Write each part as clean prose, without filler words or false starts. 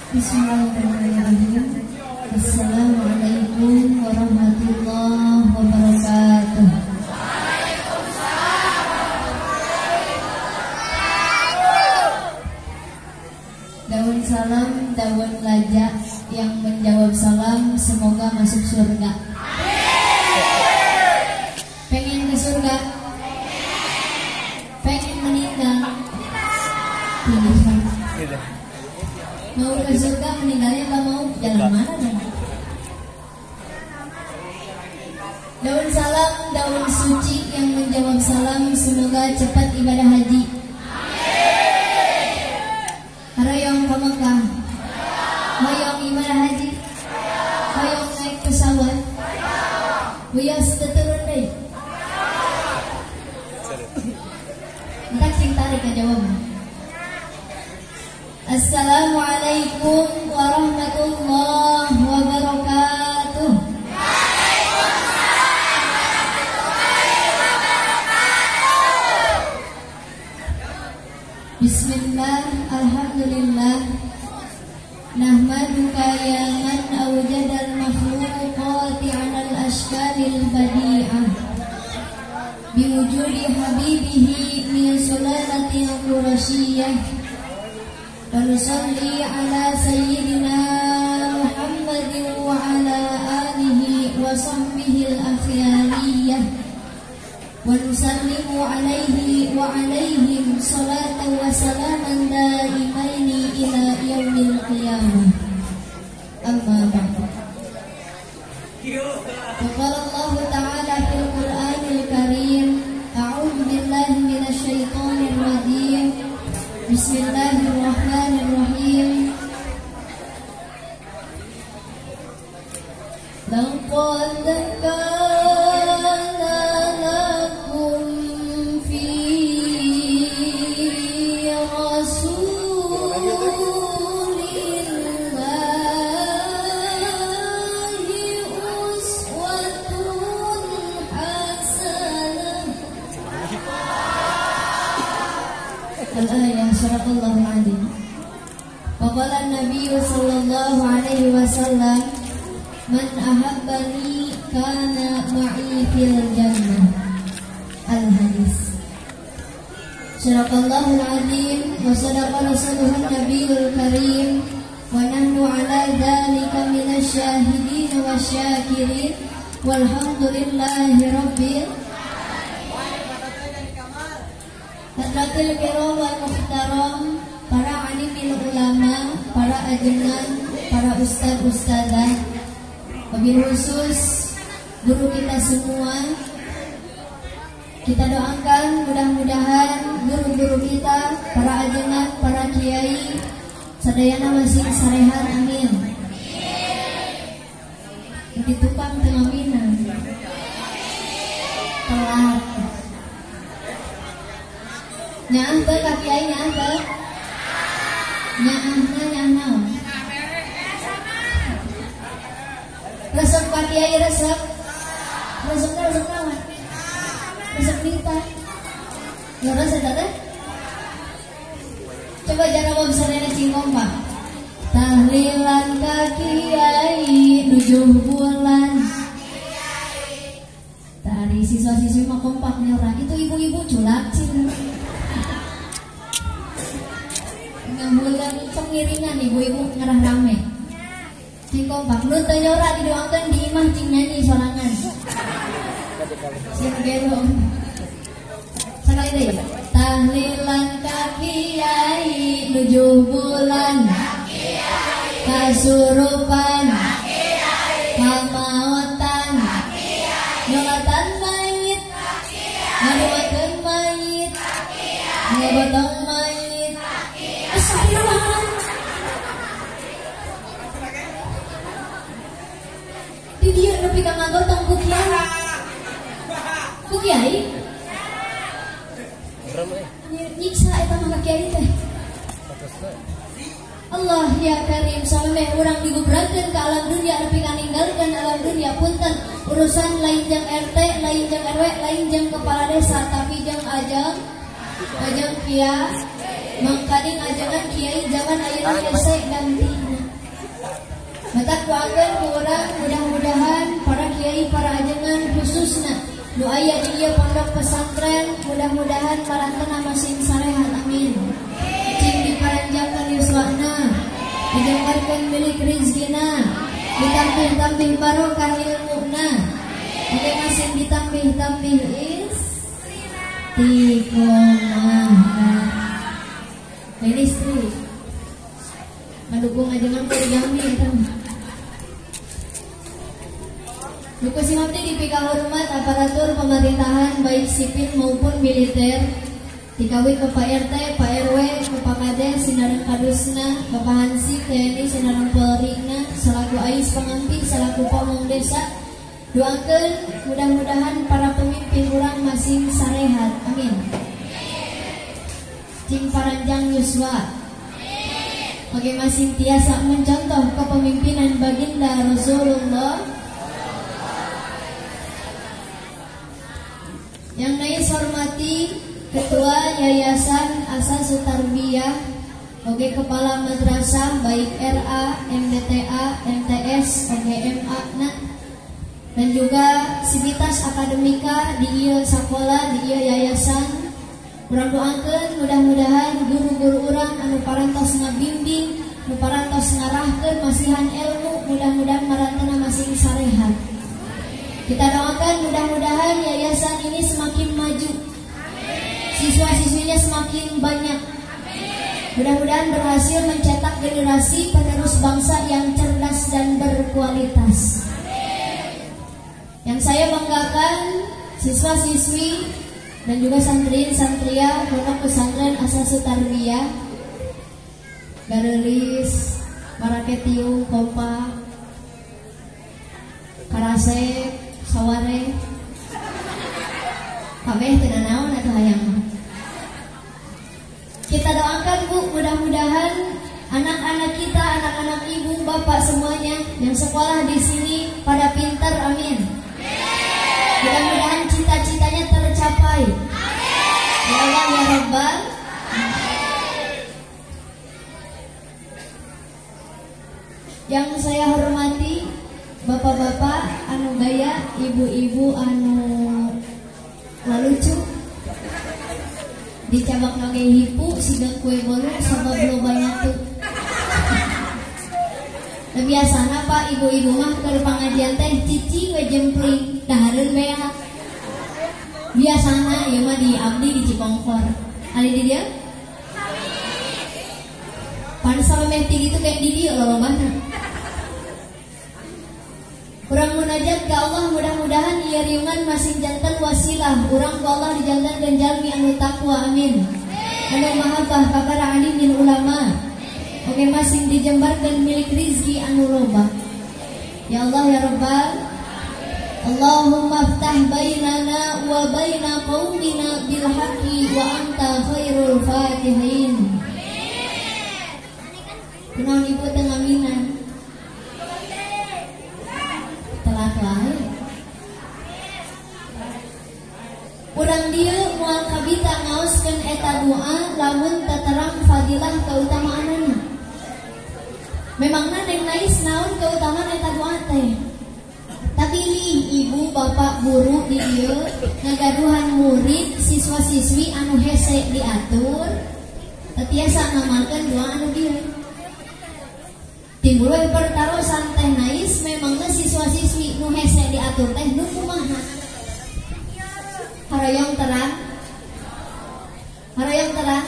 Bismillahirrahmanirrahim. Assalamualaikum warahmatullahi wabarakatuh. Daun salam, daun lajak, yang menjawab salam semoga masuk surga. Pengen ke surga? Pengen meninggal? Tidak. Mau ke surga meninggalnya gak mau? Jalan mana dong? Daun salam, daun suci yang menjawab salam semoga cepat ibadah haji. Hoyong ke Mekah, hoyong ibadah haji, hoyong naik pesawat, huyas turun deh. Entar sing tarik ke jawaban. Assalamualaikum warahmatullahi wabarakatuh. Bismillah, alhamdulillah. Nahmaduka ya man awjadal makhluqati 'alal ashkalil badi'ah biwujudi habibihi min sulalatil qurasyiyah. Wa nusalli ala sayyidina Muhammadin wa ala alihi wa sahbihi al-akhyariyah. Wa nusallimu alaihi wa alaihim salatan wa salaman daimaini ila yaumil qiyamah. Amma ba'du. Qala Allah Ta'ala fil Qur'anil Karim, a'udzu billahi minasy syaithanir rajim. Bismillahirrahmanirrahim. Laqad kana lakum fi Rasulillahi uswatun hasanah. Al-ayah Surahul Adzim. Faqala Nabi sallallahu alaihi wasallam, man ahabbani kana ma'i fil jannah. Al-hadis. Surahul Adzim wa sadaqa rasuluhun nabiyul karim wa nahnu ala dzalika minasy syahidin wasyakirin walhamdulillahi rabbil Hadratil kiram wal muhtaram, para alimil ulama, para ajengan, para ustad-ustadzah, wabil khusus guru kita semua. Kita doakan mudah-mudahan guru-guru kita, para ajengan, para kiai sadayana masih sarehat, amin. Di tukang tengah minang telat. Nyaah teh ka kiai, nyaah teh. Nyaah. Resep ka kiai, resep. Resep naon? Resep kita. Ya resep teh. Coba jawab sarena cingkong, Pak. Tahlilan ka kiai 7 bulan. Tadi siswa-siswi mah kompak nih orang. Itu ibu-ibu culak cing. Bulan pengiringan ibu-ibu ngerah rame. Cing kompak lu teh nyora didoakeun di imah cing nyanyi sorangan. Sing gero. Sekali deui. Tahlilan ka kiai 7 bulan. Kasurupan. Kamautan. Nyolatan mayit. Ngaduakeun mayit. Ngabotong mayit. Di dia nepi ka ngagotong ku kiai. Ku kiai? Nyiksa eta mah ka kiai teh. Allah ya karim sampai urang digubrakeun ka alam dunia nepi ka ninggalkeun alam dunia punten urusan lain jeung RT, lain jeung RW, lain jeung kepala desa tapi jeung ajang kiai. Mangkading ajaran kiai zaman ayeuna hese gantina. Matak kuakeun ku urang mudah-mudahan para kiai para ajengan khususna nu aya di ieu pondok pesantren mudah-mudahan marantena masih sarehat amin. Cing diparanjakeun yuswana, dijembarkeun milik rezekina, ditambih-tambih barokah ilmuna. Oke masih ditambih-tambih istiqomah. Ministri mendukung ajengan poligami kan. Duku simabdi dipika hormat aparatur pemerintahan baik sipil maupun militer. Dikawin Bapak RT, Pak RW, Bapak Kades, Sinarang Kadusna, Bapak Hansi, TNI, Sinarang Polrina, selaku Ais pengampi, selaku Pamong Desa. Doakeun mudah-mudahan para pemimpin urang masing sarehat. Amin. Cing paranjang yuswa. Bagi masing tiasa mencontoh kepemimpinan baginda Rasulullah. Yang nais hormati Ketua Yayasan Asasut Tarbiyah, oke Kepala Madrasah baik RA, MDTA, MTS, oke MA, dan juga sivitas akademika di ieu sakola di ieu yayasan. Urang doakeun mudah-mudahan guru-guru urang anu parantos ngabimbing, anu parantos ngarahkeun masihan ilmu, mudah-mudahan marantena masing sarehat. Kita doakan mudah-mudahan yayasan ini semakin maju. Siswa-siswinya semakin banyak. Mudah-mudahan berhasil mencetak generasi penerus bangsa yang cerdas dan berkualitas. Yang saya banggakan siswa-siswi dan juga santri-santria pondok pesantren Asasut Tarbiyah, Garelis, Baraketiung, Kompak, Karasep, Saware, kabeh teu naon atuh hayang. Kita doakan Bu, mudah-mudahan anak-anak kita, anak-anak ibu, bapak semuanya yang sekolah di sini pada pintar, amin. Mudah-mudahan cita-citanya tercapai. Ya Allah ya Rabbal. Yang saya hormati bapak-bapak anu gaya, ibu-ibu anu lalucu, dicabak nage hipu siga kue bolu sabab lo banyak tuh. Biasana Pak ibu-ibu mah ke pengajian teh cici ngejempling dahareun beak. Biasana ieu mah di abdi di Cipongkor. Ali di dia? Pan samemeh ti gitu kayak di dieu lolobana. Urang munajat ke Allah mudah-mudahan ieu riungan masih janten wasilah urang ku Allah dijantankeun jalmi anu taqwa amin. Anu mahabbah ka para alimin ulama. Oke masing dijembarkeun milik rizki anu loba. Ya Allah ya Rabbal. Allahumma aftah bainana wa baina qaumina bil haqqi wa anta khairul fatihin. Kunaon ibu teu ngaminan? Telat wae. Urang dieu moal kabita ngaoskeun eta doa lamun taterang fadilah kautamaanna. Memangna Neng Nais naon keutamaan eta doa teh? Tapi ibu bapak guru di dieu ngagaduhan murid siswa-siswi anu hese diatur tetiasa ngamalkeun doa anu dieu. Timbul we pertarosan Teh Nais memangna siswa-siswi nu hese diatur teh nu kumaha? Harayong terang? Harayong terang?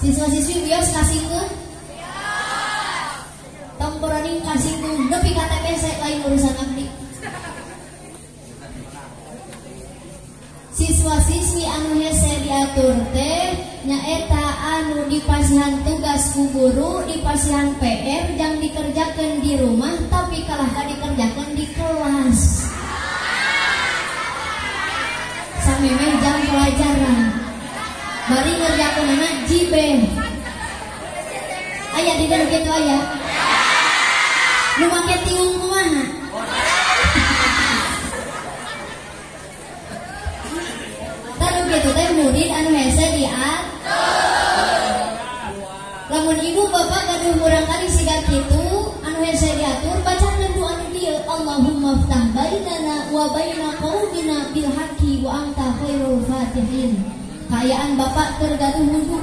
Siswa-siswi bios kasingkeun? Tomporani kasingkeun nepi ka TPS lain urusan abdi. Siswa-siswi anu hese diatur teh nyaeta anu dipasihan tugas ku guru, dipasihan PR jang dikerjakeun di rumah tapi kalah ka dikerjakeun di kelas. Samemeh jam pelajaran. Bari ngerjakeunana jibe. Aya di dalam kitu aya. Nu make tiung kumaha? Taruh kitu teh murid anu hese diatur. Lamun ibu bapak gaduh murang kali siga kitu, hese diatur bacakeun doa nu dieu Allahumma ftah bainana wa baina qaumina bil haqqi wa anta khairul fatihin. Kaayaan bapak tergaduh wudu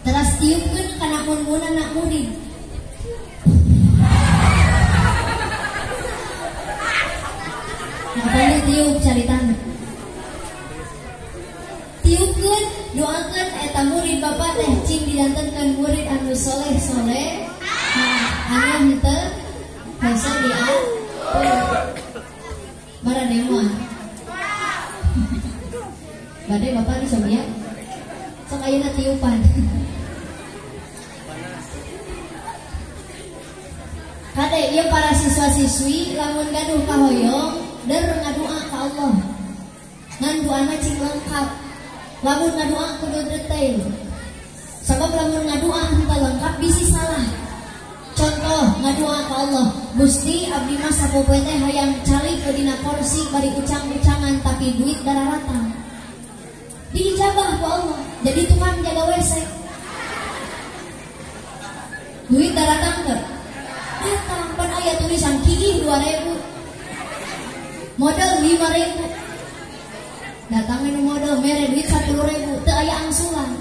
teras tiupkeun kana mun anak murid. Ngapain tiup caritana? Tiupkeun doakeun eta murid bapak teh cing didantenkeun murid anu soleh-soleh. Anu henteu hese diatur. Barade moal. Bade bapak di Sobiya. Sok ayeuna tiupan. Kade ieu para siswa-siswi lamun gaduh kahoyong der ngadua ka Allah. Ngan doana cing lengkap. Lamun ngadua kudu detail. Sabab lamun ngadua henteu lengkap bisi salah. Contoh ngadua ka Allah, Gusti abdi mah sapopoe teh hayang calik ke dina kursi bari ucang-ucangan tapi duit dararatan. Diijabah ku Allah, jadi tukang jaga WC. Duit daratan ke? Datang, pan aya tulisan kiih 2.000, modal 5.000. Datang minum modal, mere duit 10.000, teu aya angsuran.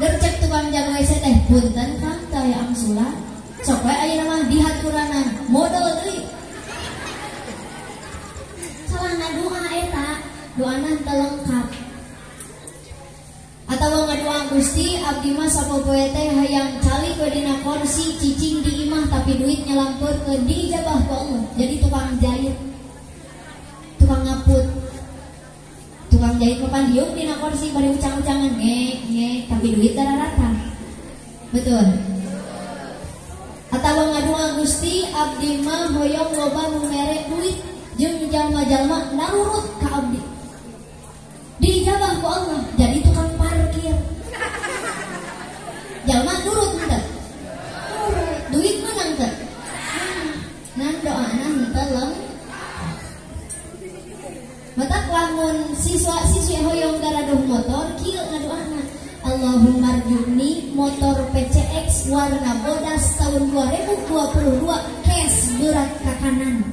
Gercek tukang jaga WC teh, punten Kang, teu aya angsuran. Sok wae ayeuna mah dihaturanna, modal deui. Salah ngadua eta, doana teu lengkap. Atawa ngadua Gusti abdi mah sapopoe teh hayang calik ke dina kursi cicing di imah tapi duit nyalampurkeun diijabah ku Allah. Jadi tukang jahit, tukang ngaput, tukang jahit papan diuk dina kursi bari ucang-ucangan nge tapi duit dararatan. Betul. Atawa ngadua Gusti abdi mah hoyong loba nu mere duit jeung jalma-jalma narurut ka abdi. Diijabah ku Allah, jadi tukang parkir. Jalma nurut henteu? Nurut. Duit menang teu? Nan doana henteu leng. Matak lamun siswa-siswi hoyong garaduh motor kieu ngadoana. Allahumma rjuni motor PCX warna bodas tahun 2022 cash berat ka kanan.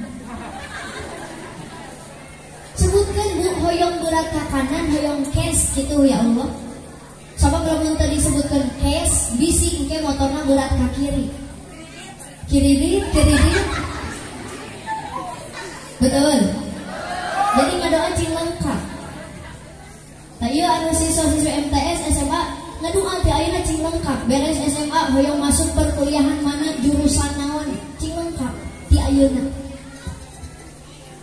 Sebutkan bu hoyong berat ke kanan, hoyong cash gitu ya Allah. Sabab lamun teu disebutkan cash, bisi engke motorna berat ke kiri. Kiri. Betul. Jadi ngadoa cing lengkap. Tah ieu anu siswa-siswi MTS SMA ngadoa teh ayeuna cing lengkap. Beres SMA hoyong masuk perkuliahan mana jurusan naon, cing lengkap ti ayeuna.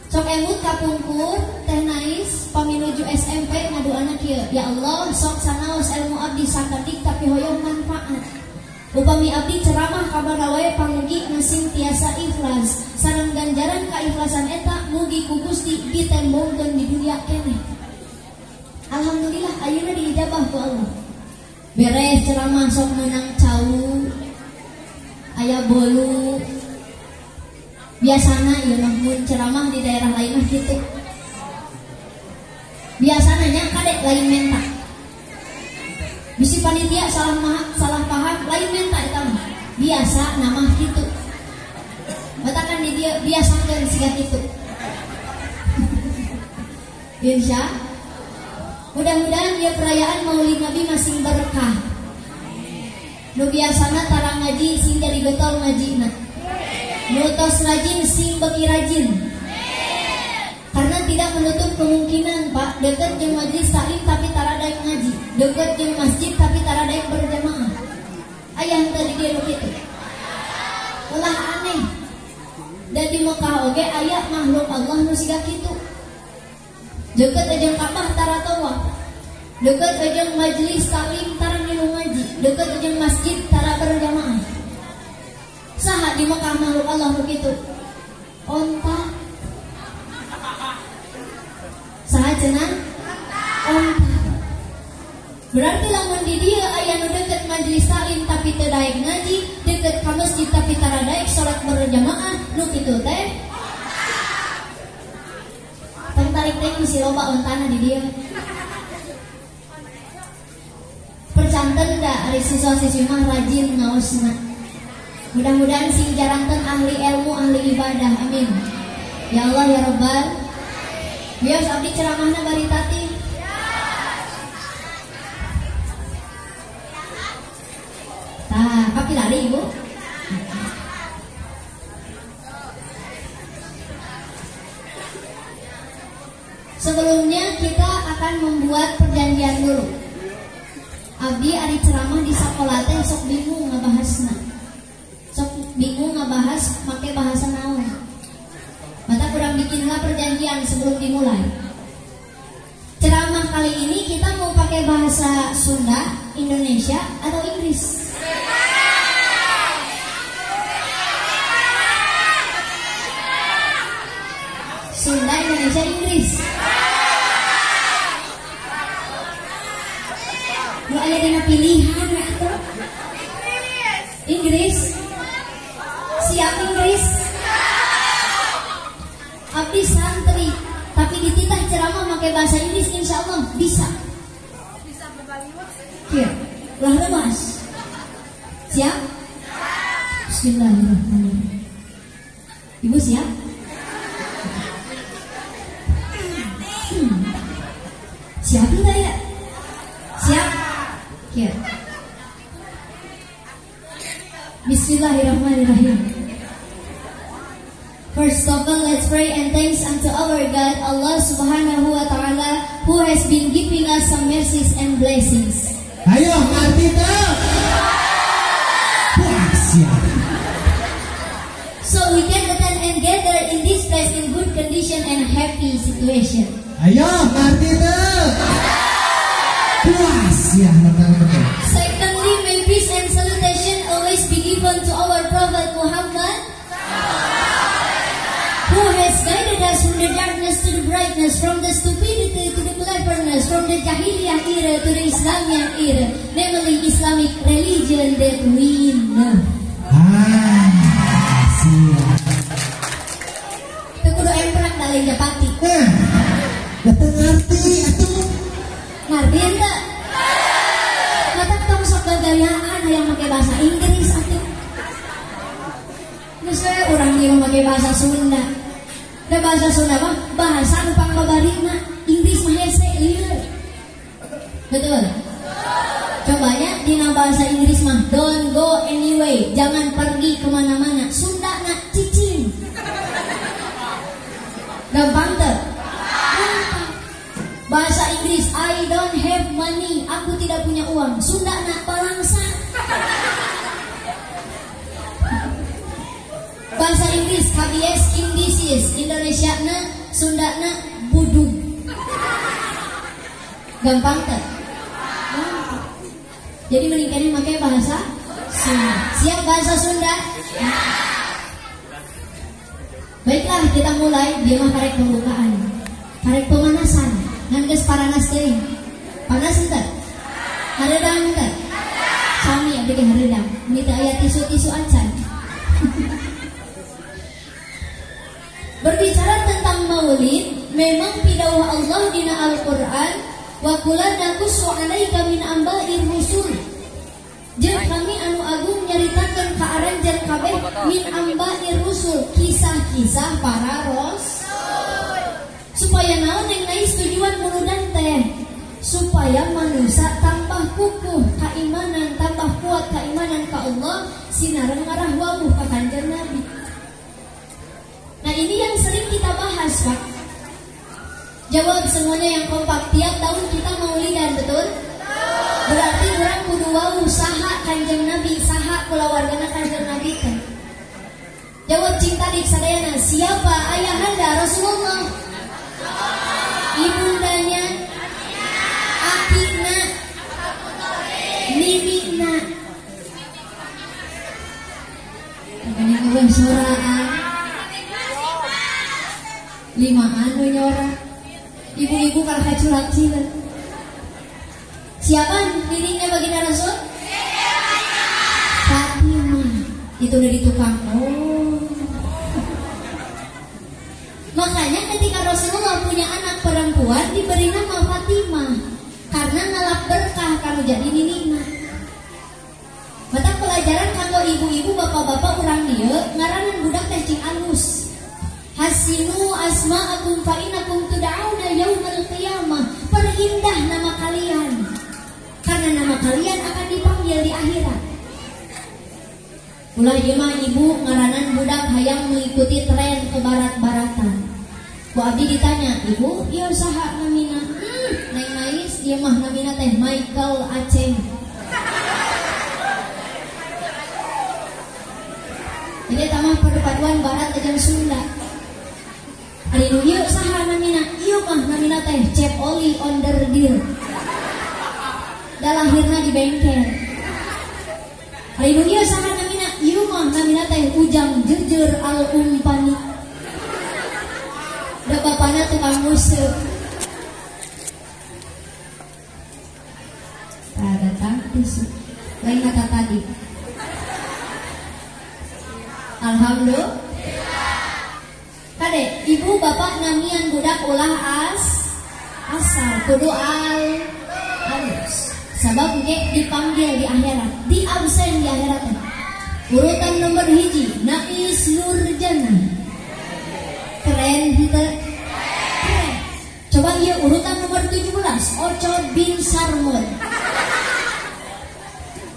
Sok emut kapungkur teh nais paminuju SMP ngadoana kieu, ya Allah sok sanaos ilmu abdi sakedik tapi hoyong manfaat. Upami abdi ceramah kabada wae pamugi ngasing tiasa ikhlas. Sareng ganjaran kaikhlasan eta mugi ku Gusti ditembongkeun di dunia keneh. Alhamdulillah ayeuna diijabah ku Allah. Beres ceramah sok meunang cau, aya bolu. Biasana ya mun ceramah di daerah lain mah gitu. Biasananya kadek lain menta. Bisi panitia salah paham lain menta eta mah. Biasa nama gitu. Batakan di dia biasakeun siga kitu. Insya mudah-mudahan dia perayaan Maulid Nabi masih berkah. Nu biasana tara ngaji sing jadi getol ngajina. Nutos rajin sing beki rajin. Karena tidak menutup kemungkinan Pak, dekat jeung majelis taklim tapi tarada yang ngaji, dekat jeung masjid tapi tarada yang berjamaah. Aya henteu di dieu kitu. Ulah aneh. Dan di Mekah oge aya makhluk Allah nu siga kitu. Dekat jeung Ka'bah tara tawaf. Dekat jeung majelis taklim tara ngilu ngaji, dekat jeung masjid tara berjamaah. Saha di Mekah makhluk Allah begitu? Onta. Saha cenah? Onta. Berarti lamun di dia aya nu deket majelis taklim tapi teu daek ngaji, deket ka masjid tapi tara daek salat berjamaah, nu kitu teh. Tong tarik teh bisi loba ontana di dia. Percanten da ari siswa-siswi mah rajin ngaosna. Mudah-mudahan sing jaranten ahli ilmu, ahli ibadah. Amin. Ya Allah ya Rabbal. Bios abdi ceramahna bari tati. Tah, kapilari Ibu. Sebelumnya kita akan membuat perjanjian dulu. Abdi ari ceramah di sekolah teh sok bingung ngabahasna. Sok bingung ngabahas make bahasa naon. Mata kurang bikinlah perjanjian sebelum dimulai. Ceramah kali ini kita mau pakai bahasa Sunda, Indonesia atau Inggris? Sunda, Indonesia, Inggris. Lu ada dengan pilihan itu? Inggris. Siap Inggris? Abdi santri, tapi dititah ceramah pakai bahasa Inggris, insya Allah bisa. Bisa berbaliwat. Iya, ulah lemas. Siap? Bismillahirrahmanirrahim. Ibu siap? Siap tidak ya? Siap? Ya. Bismillahirrahmanirrahim. First of all, let's pray and thanks unto our God, Allah Subhanahu wa Ta'ala, who has been giving us some mercies and blessings. Ayo, ngerti tuh. So we can attend and gather in this place in good condition and happy situation. Ayo, ngerti tuh. Puas ya, betul-betul. Secondly, may peace and salutation always be given to our Prophet Muhammad, who has guided us from the darkness to the brightness, from the stupidity to the cleverness, from the Jahiliyah era to the Islamic era, namely Islamic religion that we know. Siap. Itu kudu emperak daling japati. Betul ngerti itu. Ngerti ente? Mata ketemu sok gagayaan yang pakai bahasa Inggris atau misalnya orang yang pakai bahasa Sunda. Da bahasa Sunda mah bahasa nu pangbabarina, Inggris mah hese lieur. Betul? Cobanya dina bahasa Inggris mah don't go anyway, jangan pergi kemana-mana. Sunda na cicing. Gampang tuh? Bahasa Inggris I don't have money, aku tidak punya uang. Sunda na palangsa. Bahasa Inggris KBS indisius, Indonesia na Sunda na budug. Gampang tuh? Jadi meningkatnya pakai bahasa Sunda. Siap bahasa Sunda? Baiklah, kita mulai. Dia mah karek pembukaan, karek pemanasan. Ngan geus paranas teuing. Panas henteu? Hareudang henteu? Sami abdi ge hareudang. Ini teh aya tisu-tisu acan. Berbicara tentang maulid, memang pidawah Allah dina Al-Qur'an, wa kulan naqussu 'alaika min amba'ir rusul. Jeung kami anu agung nyaritakeun ka aranjeun kabeh min amba'ir rusul, kisah-kisah para rasul. Supaya naon yang nais tujuan muludan teh? Supaya manusia tambah kukuh keimanan, tambah kuat keimanan ka Allah, sinareng ngarah wawuh ka Kanjeng Nabi. Nah, ini yang sering kita bahas, Pak. Jawab semuanya yang kompak. Tiap tahun kita maulidan, betul? Berarti orang kudu wawuh saha Kanjeng Nabi, saha kulawargana Kanjeng Nabi teh. Jawab cing tadi sadayana, siapa ayahanda Rasulullah? Ibundanya, akina, nimina. Makanya ngomong suraan 5 anu nyora. Ibu-ibu kalau kacurat sila. Siapa dirinya baginda Rasul? Fatimah. Itu dari tukang. Makanya ketika Rasulullah punya anak perempuan diberi nama Fatimah karena ngalap berkah kalau jadi nininya. Mata pelajaran kanggo ibu-ibu bapak-bapak urang dieu ngaranan budak teh cing alus. Hasinu asma'akum fa innakum tud'auna yaumal qiyamah. Perindah nama kalian karena nama kalian akan dipanggil di akhirat. Ulah ieu mah ibu ngaranan budak hayang mengikuti tren ke barat-baratan. Ku abdi ditanya, "Ibu, ieu saha namina?" Neng Mais, ieu mah namina teh Michael Aceng. Ini tamah perpaduan barat jeung Sunda. Ari nu ieu saha namina? Ieu mah namina teh Chef Oli Onderdeal. Da lahirna di bengkel. Ari nu ieu saha namina? Ieu mah namina teh Ujang Jejer Al Umpani. Da bapana tukang musik. Datang tisu. Lain kata tadi. Alhamdulillah. Kade, ibu bapak namian budak ulah asal kudu alus. Sabab ge dipanggil di akhirat, di absen di akhirat. Urutan nomor hiji, Nais Nurjana. Keren henteu? Keren. Coba ieu urutan nomor 17, Ocod bin Sarmud.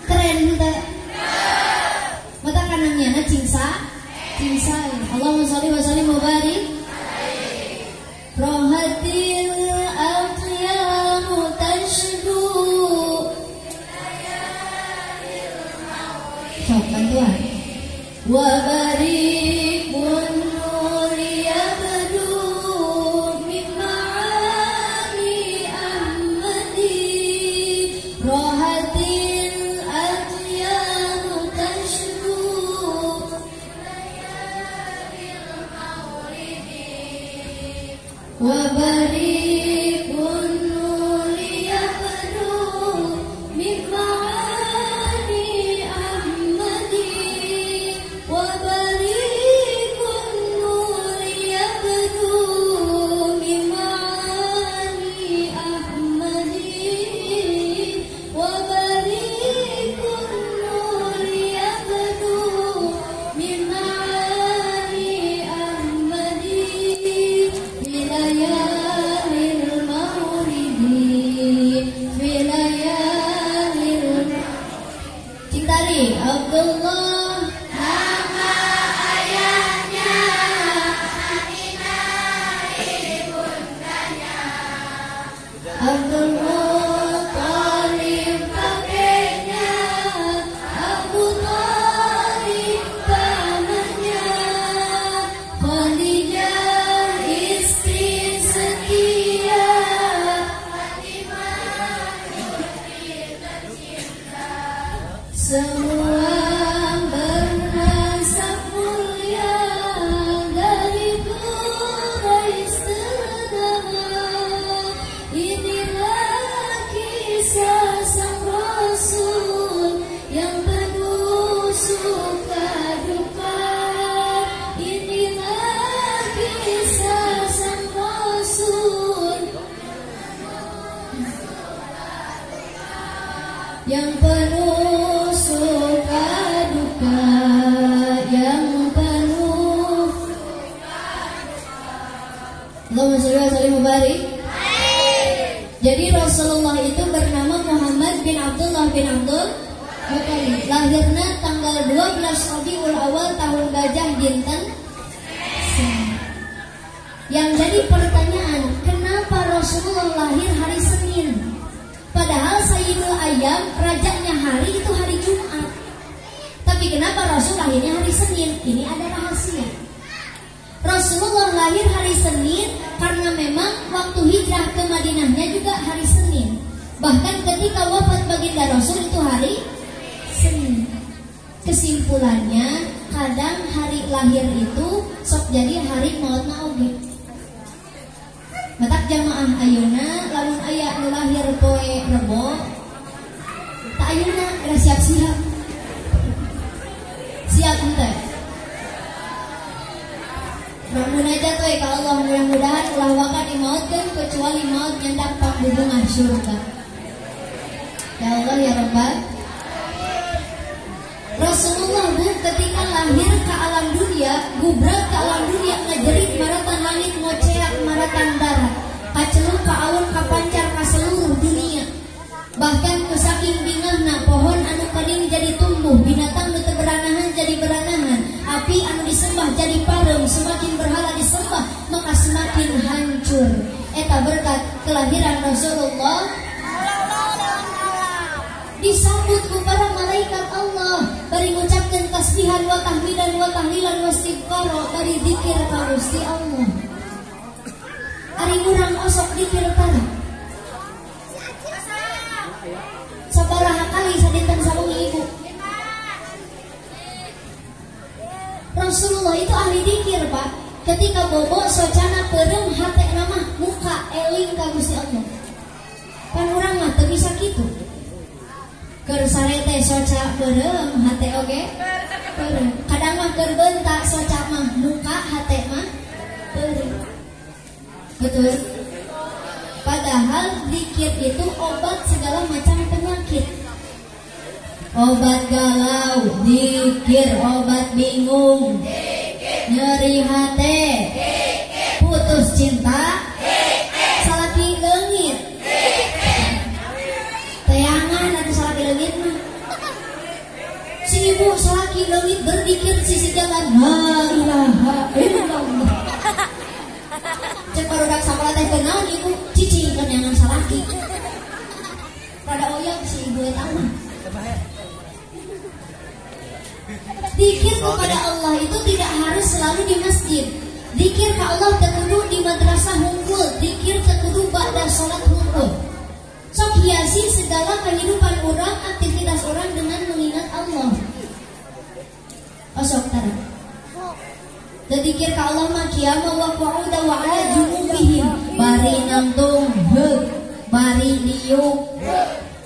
Keren henteu? Mata kanangnya cingsa. Allahumma sholli wa sallim wa barik. Rohatil aqyamu tashdu. Sok bantuan. Wa barikun nuri yabdu min ma'ani ahmadi. Rohatil aqyamu tashdu. Wa barikun nuri yabdu min ma'ani ahmadi. Wa barikun nuri yabdu min ma'ani ahmadi. Wa barikun nuri yabdu min ma'ani ahmadi. Wilayahil mauridi, wilayahil Cintari Abdullah nama ayahnya, Aminah ibundanya, Abdul Muthalib kakeknya, Abu Thalib pamannya, Khadijah istri setia, Fatimah putri tercinta. Semua bernasab mulia dari Quraisy ternama. Inilah kisah sang Rasul yang penuh suka duka. Inilah kisah sang Rasul yang penuh suka duka, yang penuh. Allahumma sholli wa sallim wa barik. Jadi Rasulullah itu bernama Muhammad bin Abdullah bin Abdul Muthalib. Lahirnya tanggal 12 Rabiul Awal tahun Gajah dinten. Yang jadi pertanyaan, kenapa Rasulullah lahir hari Senin? Padahal Sayyidul Ayyam, rajanya hari itu hari Jumat. Tapi kenapa Rasul lahirnya hari Senin? Ini ada rahasia. Rasulullah lahir hari Senin karena memang waktu hijrah ke Madinahnya juga hari Senin. Bahkan ketika wafat baginda Rasul itu hari Senin. Kesimpulannya, kadang hari lahir itu sok jadi hari mautna oge. Matak jamaah ayeuna lamun aya nu lahir poe Rebo, tak ayeuna geus siap-siap. Siap henteu? Munajat we ka Allah, mudah-mudahan ulah waka dimautkeun kecuali maut nyandak pangbubungan surga. Ya Allah ya Rabbal. Rasulullah mulia gubrak ke alam dunia ngajerit maratan langit ngoceak maratan darat kacelup ka alun kapancar ka seluruh dunia. Bahkan ku saking bingahna pohon anu karing jadi tumbuh, binatang nu teu beranahan jadi beranahan, api anu disembah jadi parem, semakin berhala disembah maka semakin hancur. Eta berkat kelahiran Rasulullah disambut ku para malaikat Allah bari ngucapkeun tasbihan wa tahmidan wa tahlilan wa istighfar bari zikir ka Gusti Allah. Ari urang osok zikir tara sabaraha kali sadinten sawengi ibu. Rasulullah itu ahli zikir, Pak. Ketika bobo socana peureuh hate nama muka eling ka Gusti Allah. Pan urang mah teu bisa kitu. Keur sare teh soca peureuh hate oge peureuh. Kadang mah keur beunta soca mah muka hate mah peureuh. Betul? Padahal zikir itu obat segala macam penyakit. Obat galau, zikir. Obat bingung, nyeri hati, putus cinta, salaki leungit, teangan atau salaki leungit mah. Si ibu salaki leungit berzikir sisi jalan la ilaha illallah. Cek barudak sakola teh kenal ibu cici kenyangan salaki. Pada oyang si ibu eta mah. Zikir kepada Allah itu tidak harus selalu di masjid. Zikir ke Allah terkudu di madrasah hungkul. Zikir terkudu ba'da sholat hungkul. Sok hiasi segala kehidupan orang, aktivitas orang dengan mengingat Allah. Osok tara. Zikir ke Allah mah qiyama wa qu'uda wa ala junubihim. Bari nangtung heuk, bari diuk,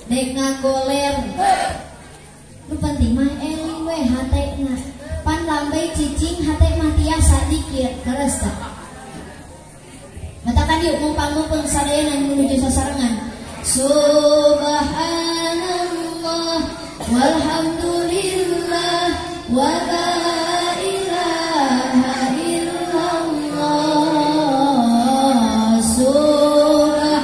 dek ngagoler. Nu penting mah eling we hatena. Pan lambai cicing hate mah tiasa zikir terus tah. Matakan yuk mumpang-mumpung sadayana menuju sasarangan. Subhanallah walhamdulillah wa la ilaha illallah. Subhanallah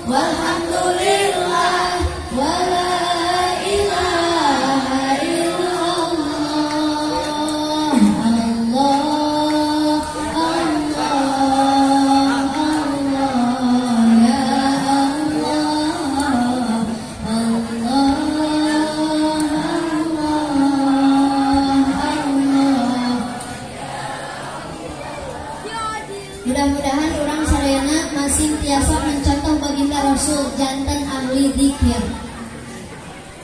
walhamdulillah wa la mudah-mudahan orang sadayana masih tiasa mencontoh baginda Rasul jantan ahli zikir.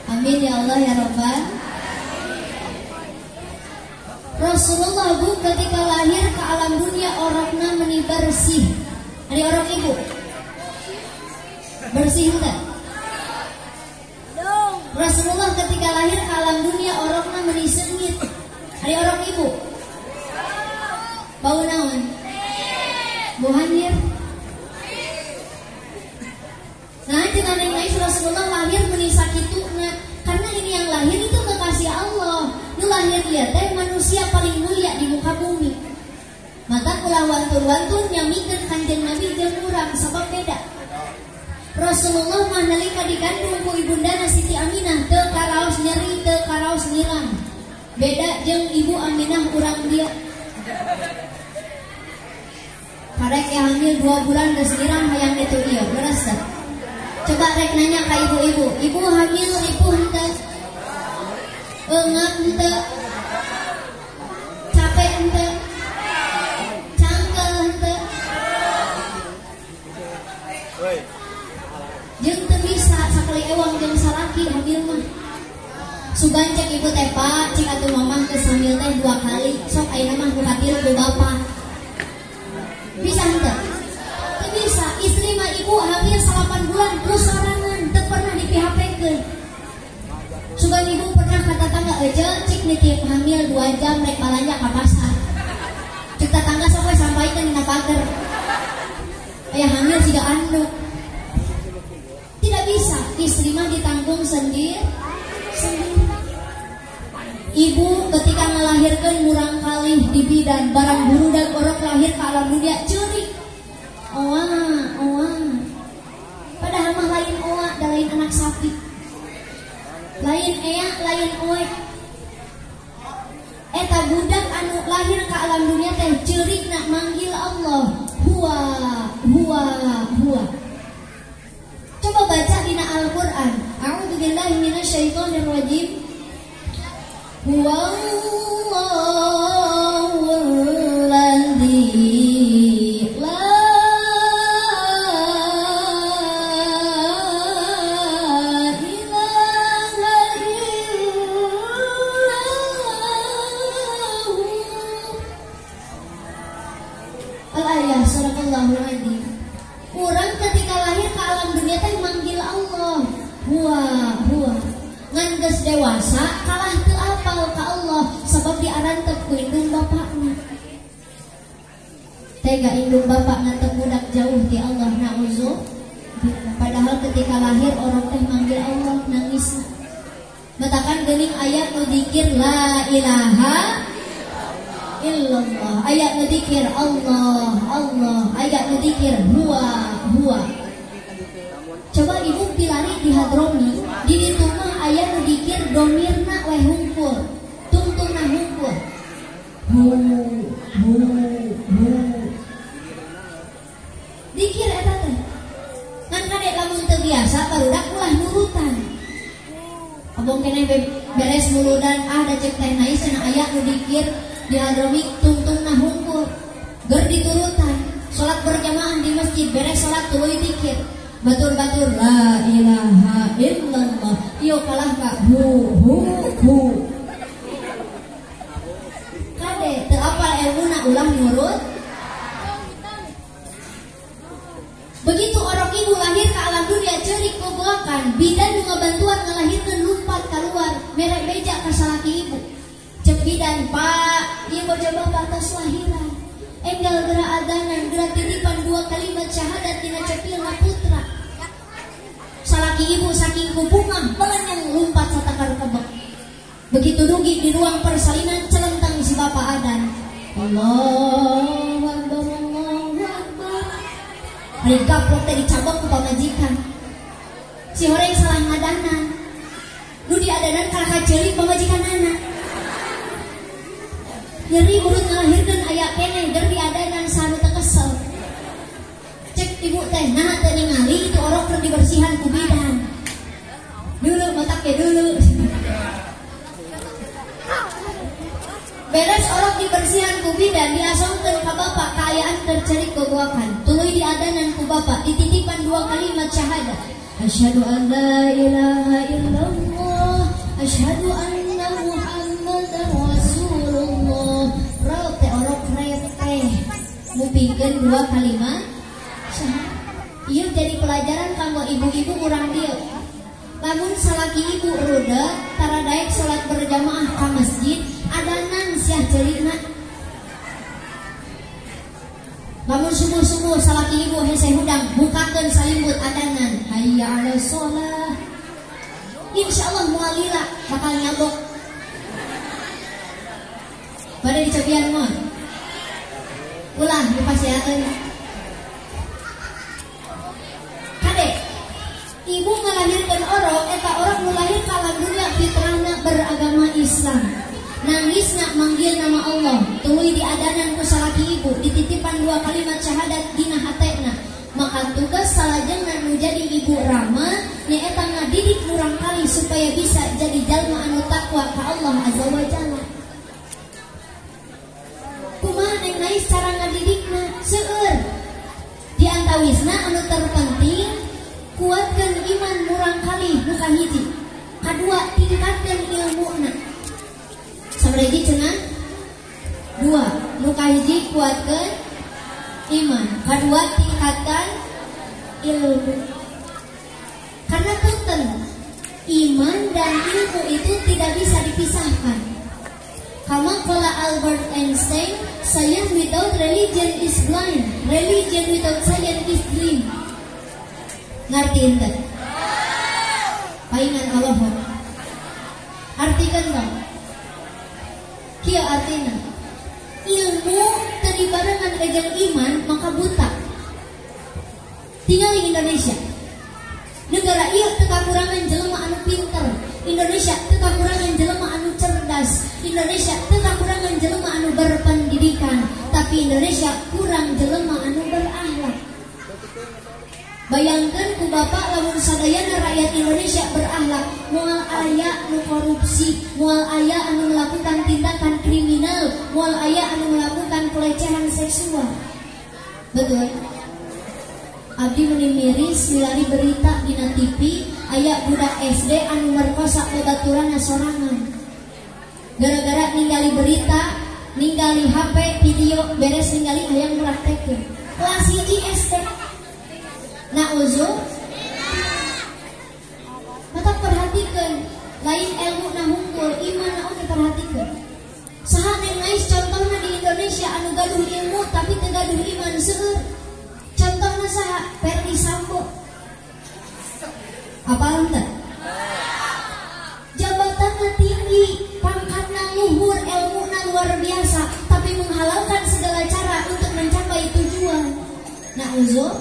Amin ya Allah ya Rabbal. Rasulullah bu ketika lahir ke alam dunia orangna meni bersih. Ada orang ibu bersih enggak? Rasulullah ketika lahir ke alam dunia orangna meni sengit. Ada orang ibu bau naon? Buhanir. Nah, dengan nengais Rasulullah lahir menisa kituna. Karena ini yang lahir itu kekasih Allah. Nu lahir dia teh manusia paling mulia di muka bumi. Maka kula wantun-wantun nyamikeun Kanjeng Nabi jeung urang sabab beda. Rasulullah mah nalika dikandung ku ibundana Siti Aminah teu karaos nyeri, teu karaos ngirang. Beda jeung Ibu Aminah urang dia. Karek yang hamil 2 bulan geus ngirang hayang itu ieu, beres dah. Coba rek nanya ka ibu-ibu, ibu hamil ripuh henteu? Eungap henteu? Capek henteu? Cangkel henteu? ibu teh Pak, cik atuh mamah ke sambil teh 2 kali. Sok ayeuna mah buka tilu ku bapak. Bisa henteu? Teu bisa. Istri mah ibu hamil 8 bulan terus sorangan, teu pernah di-PHP-keun. Sugan ibu pernah kata tangga aja cik nitip hamil 2 jam rek balanja ka pasar. Cik tetangga sok we sampaikeun dina pager. Aya hamil siga anduk. Tidak bisa, istri mah ditanggung sendiri. Ibu ketika melahirkan murang kali di bidan barang buru dan orang lahir ke alam dunia curi. Oa. Padahal mah lain oa dan lain anak sapi. Lain ea, lain oe. Eta budak anu lahir ke alam dunia teh ceurik nak manggil Allah. Huwa. Coba baca dina Al-Qur'an. A'udzubillahi minasyaitonir rajim. Huwallahul ladzi la ilaha illallah. Al-ayah sadaqallahul adzim. Urang ketika lahir ke alam dunia teh manggil Allah. Huwa. Ngan geus dewasa kalah teu apal ka Allah sabab diarantep ku indung bapakna. Tega indung bapak ngantep budak jauh ti Allah na'uzu. Padahal ketika lahir orang teh manggil Allah nangis. Batakan geuning ayat nu dzikir la ilaha illallah. Ayat nu dzikir Allah. Ayat nu dzikir huwa. Coba ibu pilari di hadromi di ditu mah aya nu dikir domirna we hungkul, tungtungna hungkul. Hu. Dikir eta teh. Ngan kade lamun teu biasa barudak ulah nurutan. Abong keneh beres muludan da cek teh naik cenah aya nu dikir di hadromi tungtungna hungkul. Ger diturutan. Salat berjamaah di masjid beres salat tuluy dikir. Batur-batur la ilaha illallah. Iyo kalah ka hu. Kade teu apal ilmuna ulah nurut. Begitu orang ibu lahir ke alam dunia ceurik kogoakan, bidan nu ngabantuan ngalahirkeun lumpat keluar, mere beja ka salaki ibu. Cek bidan, Pak, ieu coba batas lahiran. Enggal geura adanan, geura titipan 2 kalimat syahadat dina cepilna putra. Salaki ibu saking kubungah melanyang lumpat satakar kebek. Begitu dugi di ruang persalinan celentang si bapak adan. Allahu Akbar. Hari gaplok teh dicabok ku pamajikan. Si horeng salah ngadanan. Nu diadanan kalaka ceulik pamajikan anak. Nyeri urut ngalahirkeun aya keneh ger diadanan sanu teu kesel. Cek ibu teh nah teu ningali itu orok keur dibersihan ku bidan. Dulu matake dulu. Beres orok dibersihan ku bidan diasongkeun ka bapak kaayaan tercerik gogoakan. Tuluy diadanan ku bapak dititipan 2 kalimat syahadat. Asyhadu an la ilaha illallah, asyhadu anna Muhammadar Rasulullah. Rote orok reteh ngupikeun 2 kalimat syahadat. Ieu jadi pelajaran kanggo ibu-ibu urang dieu. Lamun salaki ibu ruda tara daek salat berjamaah ka masjid, adanan siah ceulina. Lamun subuh-subuh salaki ibu hese hudang bukakeun salimbut adanan, hayya 'alas shalah. Insyaallah mualila bakal nyabok. Bade dicobian mon. Ulah dipasiakeun. Kade ibu ngalahirkeun orok eta orok nu lahir ka alam dunia fitrahna beragama Islam. Nangisna manggil nama Allah, tuluy diadanan ku salaki ibu, dititipan 2 kalimat syahadat dina hatena. Maka tugas salajengna nu jadi ibu rama nyaeta ngadidik murang kali supaya bisa jadi jalma anu takwa ka Allah azza wa jalla. Kumaha neng nais cara ngadidikna? Seueur. Di antawisna anu terpenting kuatkeun iman murang kali nu kahiji. Kadua tingkatkeun ilmuna. Sabaraji cenah 2. Nu kahiji kuatkeun iman, kadua tingkatkan ilmu. Karena punten, iman dan ilmu itu tidak bisa dipisahkan. Kama qala Albert Einstein, science without religion is blind, religion without science is dream. Ngerti ente? Paingan Allah. Artikan dong. Kia artinya ilmu tadi barengan dengan iman maka buta. Tinggal di Indonesia. Negara ieu teu kakurangan jelema anu pinter. Indonesia teu kakurangan jelema anu cerdas. Indonesia teu kakurangan jelema anu berpendidikan. Tapi Indonesia kurang jelema anu berakhlak. Bayangkan ku bapak lamun sadayana rakyat Indonesia berakhlak, moal aya anu korupsi, moal aya anu melakukan tindakan kriminal, moal aya anu melakukan pelecehan seksual. Betul? Abdi meuni miris milari berita dina TV aya budak SD anu merkosa babaturanna sorangan. Gara-gara ningali berita, ningali HP video beres ningali hayang praktekeun. Kelas 1 SD. Nauzu mata perhatikan lain ilmu na hungkul iman na oke perhatikan saha nengais contohna di Indonesia anu gaduh ilmu tapi teu gaduh iman seueur contohna saha Ferdi Sambo apalan teh jabatanna tinggi pangkatna luhur ilmuna luar biasa tapi menghalalkan segala cara untuk mencapai tujuan. Nauzu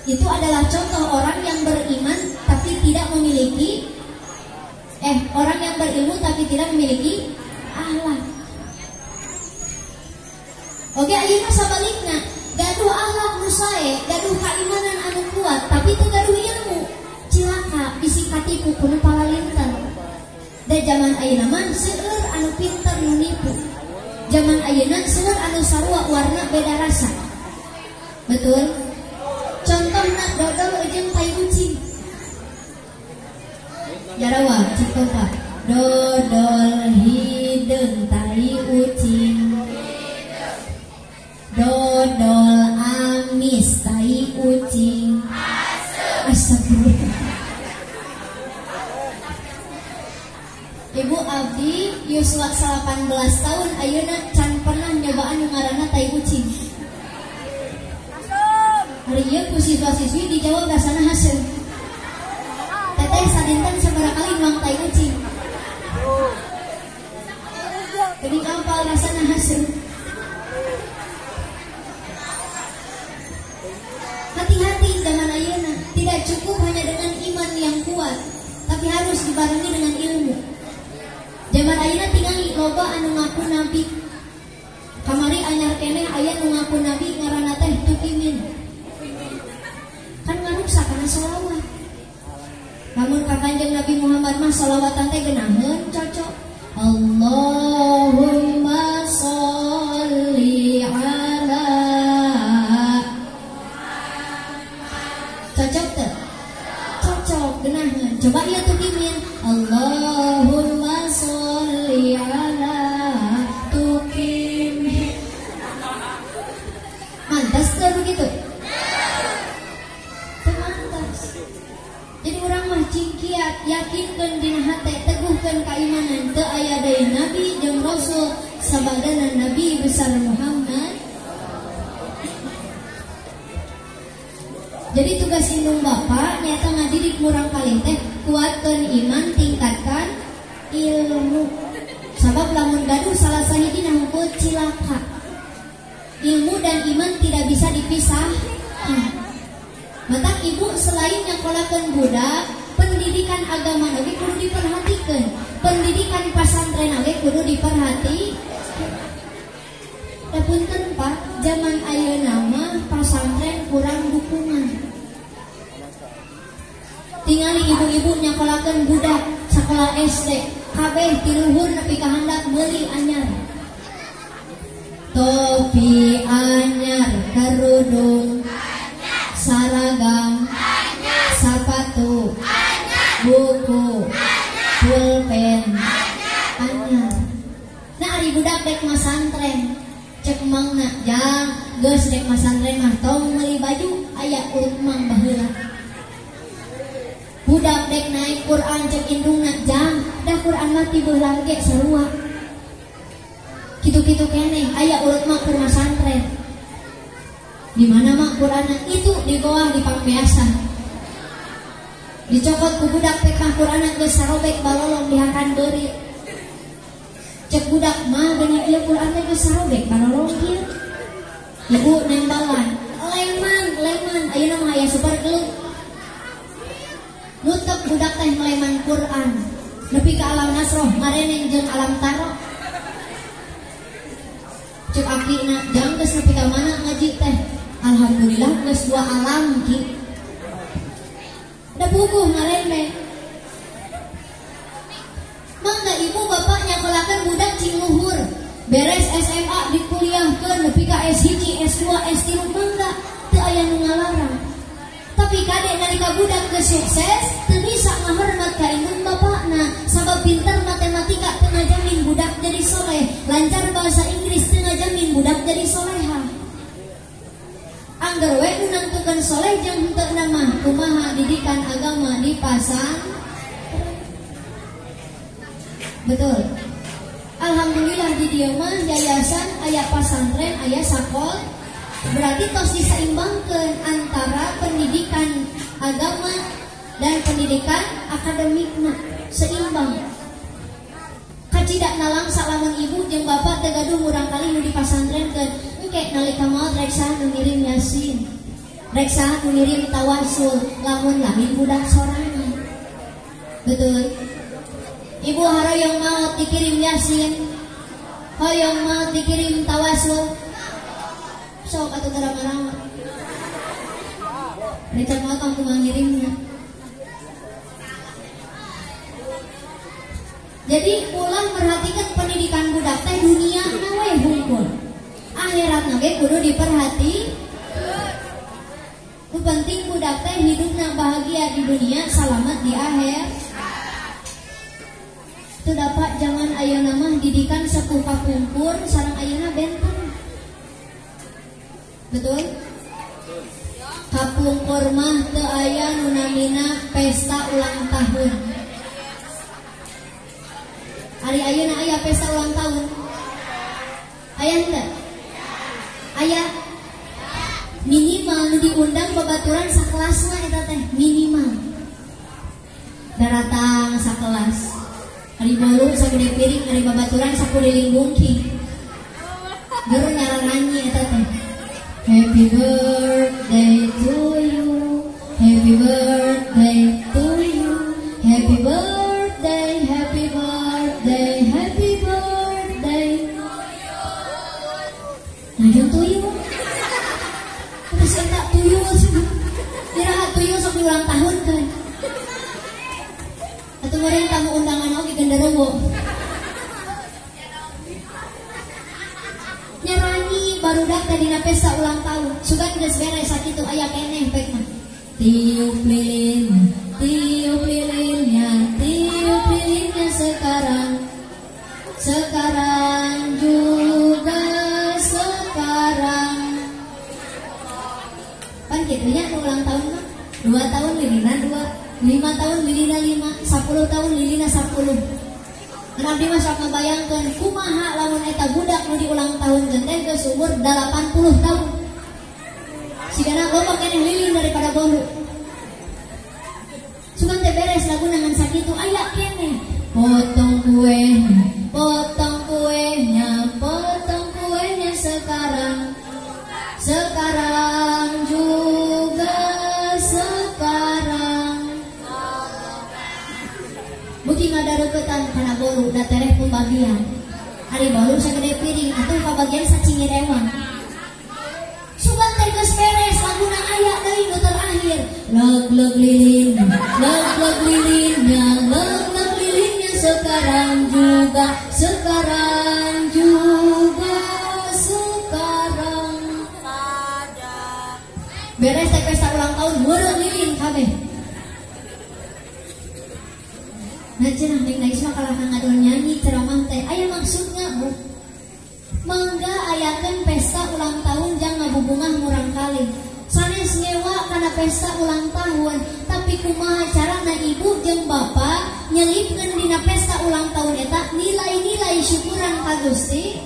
itu adalah contoh orang yang beriman tapi tidak memiliki orang yang berilmu tapi tidak memiliki akhlak. Oke, ayeuna sabalikna, gaduh akhlak nu sae, gaduh keimanan anu kuat tapi teu gaduh ilmu. Cilaka bisi katipu kudu palalinten. Da zaman ayeuna mah seueur anu pinter nu nipu. Zaman ayeuna seueur anu sarua warna beda rasa. Betul? Contohna dodol jeung tai ucing. Jarawa cikopa. Dodol hideung tai ucing. Dodol amis tai ucing. Astagfirullah. Ibu abdi yuswa 18 tahun ayeuna can pernah nyobaan nu ngaranna tai ucing. Hari ieu ku siswa-siswi dijawab rasana hasil. Teteh sadinten sabaraha kali nuang tai ucing. Jadi apal rasana hasil. Hati-hati zaman ayeuna, tidak cukup hanya dengan iman yang kuat, tapi harus dibarengi dengan ilmu. Zaman ayeuna tingali loba anu ngaku nabi. Kamari anyar keneh aya nu ngaku nabi ngaranna teh Tukimin. Kan ngaruksa kana sholawat. Namun ka Kanjeng Nabi Muhammad mah sholawatan teh geunaheun cocok. Allahumma sholli ala. Cocok teh? Cocok geunaheun. Coba ieu Tukimin. Allahumma sholli ala Tukimin. Mantas teh begitu? Jadi orang mah cingkiat yakinkeun dina hate teguhkeun keimanan teu aya deui nabi jeung rasul sabadana Nabi besar Muhammad. Jadi tugas indung bapak nyata ngadidik murang kalih teh kuatkeun iman tingkatkan ilmu. Sabab lamun gaduh salah sahiji hungkul cilaka. Ilmu dan iman tidak bisa dipisahkan. Mata ibu selain nyakolakeun budak, pendidikan agama lagi kudu diperhatikan, pendidikan pasantren lagi kudu diperhati. Punten Pak, zaman ayeuna mah pasantren kurang dukungan. Tingali ibu-ibu nyakolakeun budak sakola SD, kabeh ti luhur nepi ka handap meuli anyar. Topi anyar, kerudung saragam, sepatu, buku, pulpen, emangna jang geus dek masantren mah tong meuli baju aya urut mang baheula. Budak dek naik Quran cek indungna jang dah Quran mati beulah ge sarua. Kitu-kitu keneh aya urut mang keur masantren. Di mana mah Quran itu di bawah di pangbeasan. Dicokot ku budak pekah Quran geus sarobek balolong dihakan deuri. Cek budak mah geuning ieu Quran geus sarobek balolong kieu. Ibu nembalan, leman, ayeuna mah aya super glue. Nutup budak teh meleman Quran. Nepi ka alam nasroh mareneng jeung alam taro. Cek akina jang geus nepi ka mana ngaji teh. Alhamdulillah geus 2 alam ki. Da buku ngareneh. Mangga ibu bapak nyakolakeun budak cing luhur. Beres SMA dikuliahkeun nepi ka S1, S2, S3 mangga teu aya nu ngalarang. Tapi kade nalika budak geus sukses teu bisa ngahormat ka indung bapakna. Sabab pinter matematika teu ngajamin budak jadi soleh, lancar bahasa Inggris teu ngajamin budak jadi soleha. Angger we nu nangtukeun soleh jeung henteu mah kumaha didikan agama di pasar. Betul. Alhamdulillah di dieu mah yayasan aya pasantren aya sakol. Berarti tos disaimbangkeun antara pendidikan agama dan pendidikan akademikna seimbang. Kacidak nalangsa lamun ibu jeung bapak teu gaduh murang kali nu di pasantrenkeun. Engke nalika maot rek saha nu ngirim yasin. Rek saha nu ngirim tawasul lamun lain budak sorangan. Betul. Ibu haroyong maot dikirim yasin. Hoyong maot dikirim tawasul. Sok atuh garang-garang. Recak maot aku mangirimnya. Jadi ulah perhatikan pendidikan budak teh dunia we hungkul. Akhirat ge kudu diperhati. Ku penting budak teh hidupna bahagia di dunia, selamat di akhir. Itu dapat jangan ayeuna mah didikan sepuh kapungkur sareng ayeuna benteng. Betul? Kapungkur mah teu aya nu namina pesta ulang tahun. Ari ayeuna aya pesta ulang tahun? Aya henteu? Aya minimal nu diundang babaturan sakelasna eta teh minimal. Daratang sakelas. Ari bolu sagede piring, ari babaturan sakuliling bungki. Guru nyarananyi eta teh. Happy birthday to you. Happy birthday to you. Happy birthday, happy birthday, happy birthday. Najong tuyul. Terus eta tuyul sih. Iraha tuyul sok ulang tahun kan. Atuh meureun tamu undangan oge genderuwo. Nyaranyi barudak teh dina pesta ulang tahun. Sugan geus beres sakitu aya keneh pek mah. Tiup lilinnya sekarang. Sekarang juga sekarang. Pan kitu nya ulang tahun mah 2 tahun lilina 2, 5 tahun lilina 5, 10 tahun lilina 10. Abdi mah sok ngabayangkeun kumaha lamun eta budak nu diulang tahun teh geus umur 80 tahun. Sigana goblok keneh lilin daripada bolu. Sugan teh beres laguna ngan sakitu aya keneh. Potong kuenya sekarang. Sekarang juga sekarang. Beuki ngadareuketan kana bolu da tereh pembagian. Ari bolu sagede piring atuh pabagian sacingir ewang. Sugan teh geus beres laguna aya deui nu terakhir. Leg lilinnya sekarang juga sekarang. Beres teh pesta ulang tahun meureun lilin kabeh. Nah cenah ning Nais mah kalah ngadon nyanyi ceramah teh aya maksudnya bu. Mangga ayakeun pesta ulang tahun jangan ngabubungah murang kali. Sanes nyewa karena pesta ulang tahun, tapi kumaha carana ibu jeung bapak nyelipkeun dina pesta ulang tahun eta nilai-nilai syukuran ka Gusti.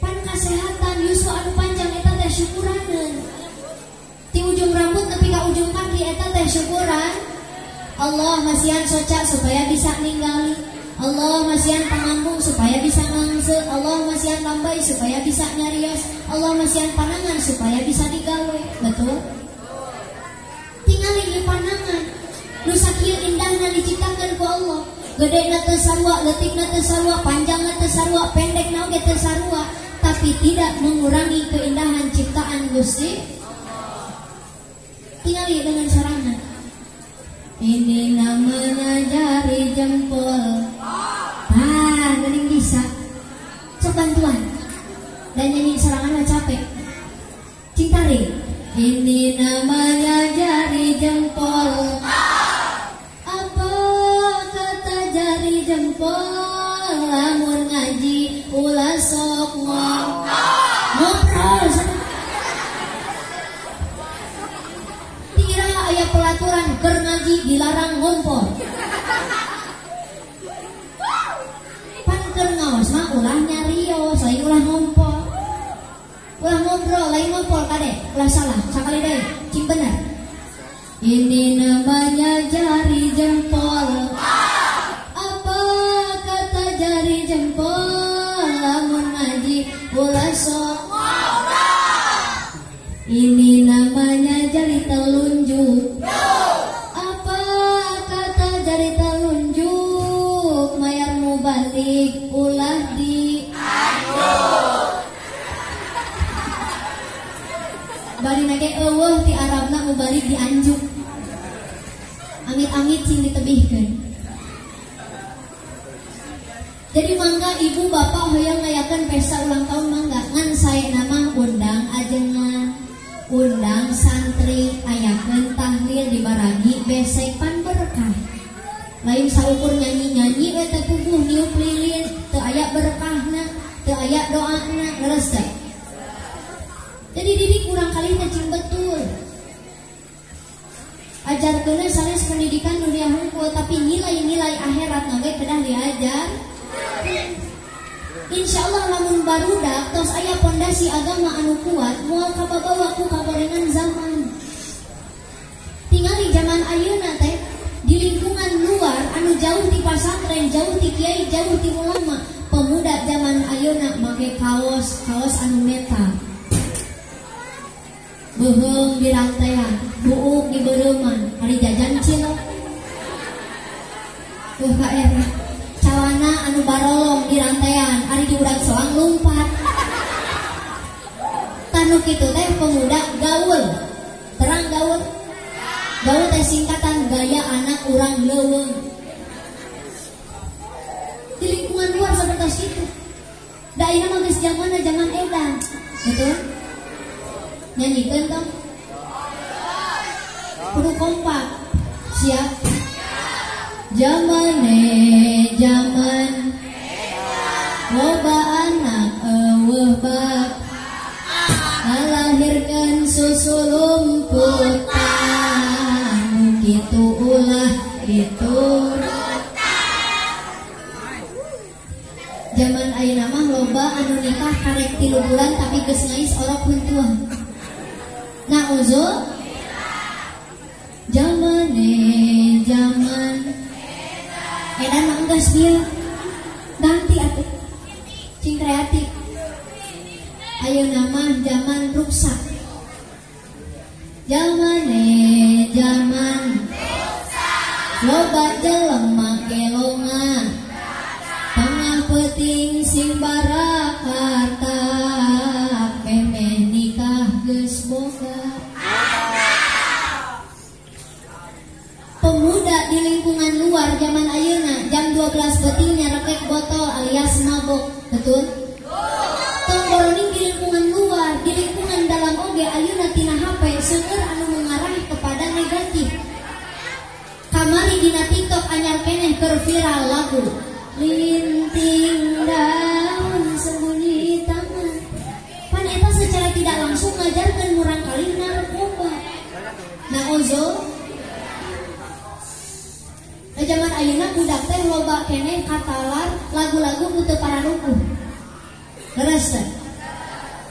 Pan kasehatan yuswa anu panjang eta teh syukuraneun. Ti ujung rambut nepi ka ujung kaki eta teh syukuran. Allah masihan soca supaya bisa ninggali. Allah masihan pangambung supaya bisa ngangse. Allah masihan lambai supaya bisa nyarios. Allah masihan panangan supaya bisa digawe. Betul? Tinggal ini panangan. Nu sakieu indahna diciptakeun ku Allah. Gedena teu sarua, leutikna teu sarua, panjangna teu sarua, pendekna oge teu sarua, tapi tidak mengurangi keindahan ciptaan Gusti. Tinggal dengan sarana. Ini namanya jari jempol. Geuning bisa. Sok bantuan. Dan nyanyi serangan capek. Cintari. Ini namanya jari jempol. Apa kata jari jempol? Lamun ngaji ulah sok ngobrol. Tira aya pelaturan keur ngaji dilarang ngompol. Ngawas mah ulah nyarios, lain ulah ngompol. Ulah ngobrol, lain ngompol kade. Ulah salah, sakali deui, cing bener. Ini namanya jari jempol. Apa kata jari jempol? Lamun ngaji ulah sok ngobrol. Ini namanya jari telunjuk. Apa kata jari telunjuk? Mayar mubalik ulah di bari nage eueuh ti Arabna mubalik dianjuk. Amit-amit sing ditebihkeun. Jadi mangga ibu bapak hoyong ngayakeun pesta ulang tahun mangga ngan saena mah undang ajengan, undang santri ayakeun tahlil dibaragi besek pan berkah. Lain saukur nyanyi-nyanyi we teh puguh niup lilin, teu aya berkahna, teu aya doana, leres teh. Jadi didik kurang kali teh cing betul. Ajarkeun sanes pendidikan dunia hungkul, tapi nilai-nilai akhirat na ge kedah diajar. Insyaallah lamun barudak tos aya pondasi agama anu kuat, moal kababawa ku kaborengan zaman. Tingali zaman ayeuna teh di lingkungan luar anu jauh di pasantren, jauh di kiai, jauh di ulama, pemuda zaman ayeuna make kaos anu metal. Beheung di rantaian, buuk di bereuman, hari jajan cilok. Calana anu barolong di rantaian, hari di udag soang lumpat. Tanu kitu teh pemuda gaul. Terang gaul. Gaul teh singkatan gaya anak urang leuweung. Di lingkungan luar seperti itu. Da ayeuna mah geus zamanna zaman edan. Betul? Nyanyikan dong. Kudu kompak. Siap. Zaman loba anak eueuh bab ngalahirkeun susu lumputan kitu ulah zaman ayeuna mah loba anu nikah karek 3 bulan tapi geus ngais orok huntuan. Nauzul zaman edan mah enggeus dia ganti atuh cing kreatif. Ayeuna mah zaman ruksak. Zaman loba jelema gelonga tengah peuting sing barakarta pemeh nikah geus boga. Pemuda di lingkungan luar zaman ayeuna jam 12 beuting nyarekek botol alias mabok. Betul? Tonggoling di lingkungan luar, di lingkungan dalam oge ayeuna tina HP seueur anu mengarah kepada negatif. Kamari dina TikTok anyar keneh keur viral lagu Linting daun sembunyi taman. ozo. Zaman ayeuna budak teh loba keneh katalar lagu-lagu nu teu pararukuh. Leres teh.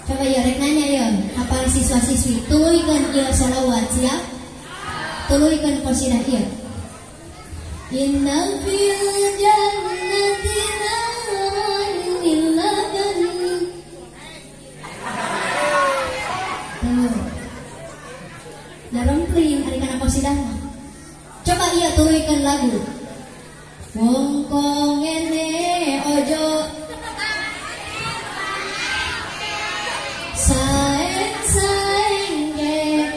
Coba ya rek nanya ya, apa siswa-siswi tuluykeun ieu selawat siap? Tuluykeun qasidah ieu. Inna fil jannati naran iladan. Darempling ari kana qasidah mah. Coba iya tuluykeun lagu. Wong kongene ojo saeng-saeng ge.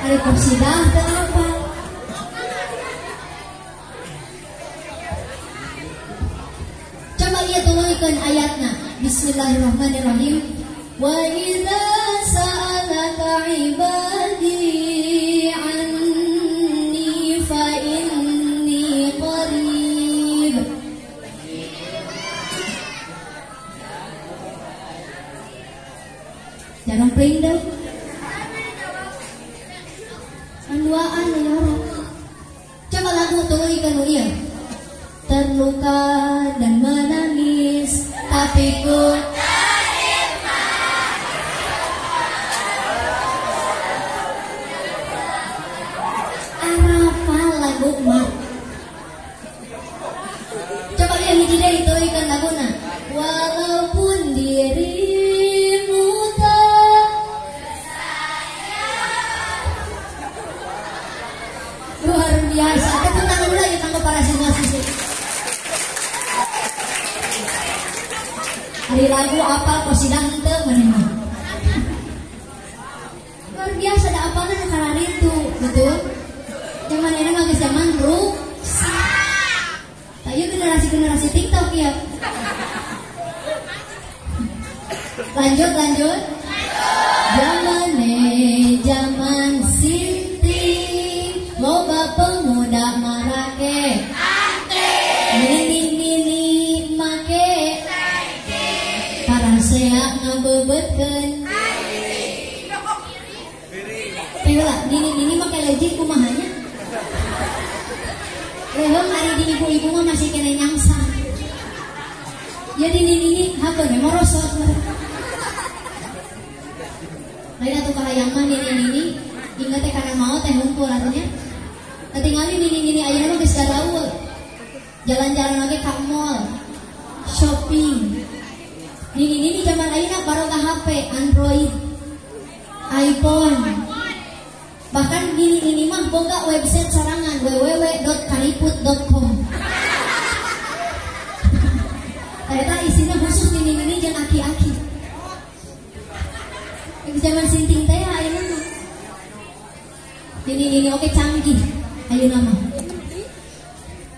Ari qasidah teu apa? Coba iya tuluykeun ayatna. Bismillahirrahmanirrahim. Wa idza sa'alaka 'ibadi 'anni fa inni qarib. Jangan pring dah. Anduaan ya Rob. Coba lagu tuluykeun ieu. Terluka dan menangis tapi ku mak. Coba lihat hiji deui tuluykeun laguna. Walaupun dirimu tak luar biasa. Tepuk tangan dulu ya kanggo para siswa-siswi. Hari lagu apa qasidah teu maneh. Luar biasa da apana kana ritu, betul? Zaman ini mah zaman rusak. Ayo generasi TikTok ya. Lanjut. Zaman Siti, loba pemuda marake. Nini make. Parasea ngabebetkeun. Teulah nini make leutik kumahanya. Lehong hari di ibu-ibu mah masih kena nyangsang. Jadi nini hakeun morosot. Lain atuh kahayang mah nini ingat teh kana mau teh hungkul atunya. Ketinggali nini ayeuna mah geus garaul. Jalan-jalan lagi ka mall, shopping. Nini zaman ayeuna barokah HP, Android, iPhone. Bahkan ini mah boga website sorangan www.kariput.com. Ternyata isinya khusus ini jeung aki-aki. Di zaman sinting teh ayeuna mah. Ini oke canggih ayeuna mah.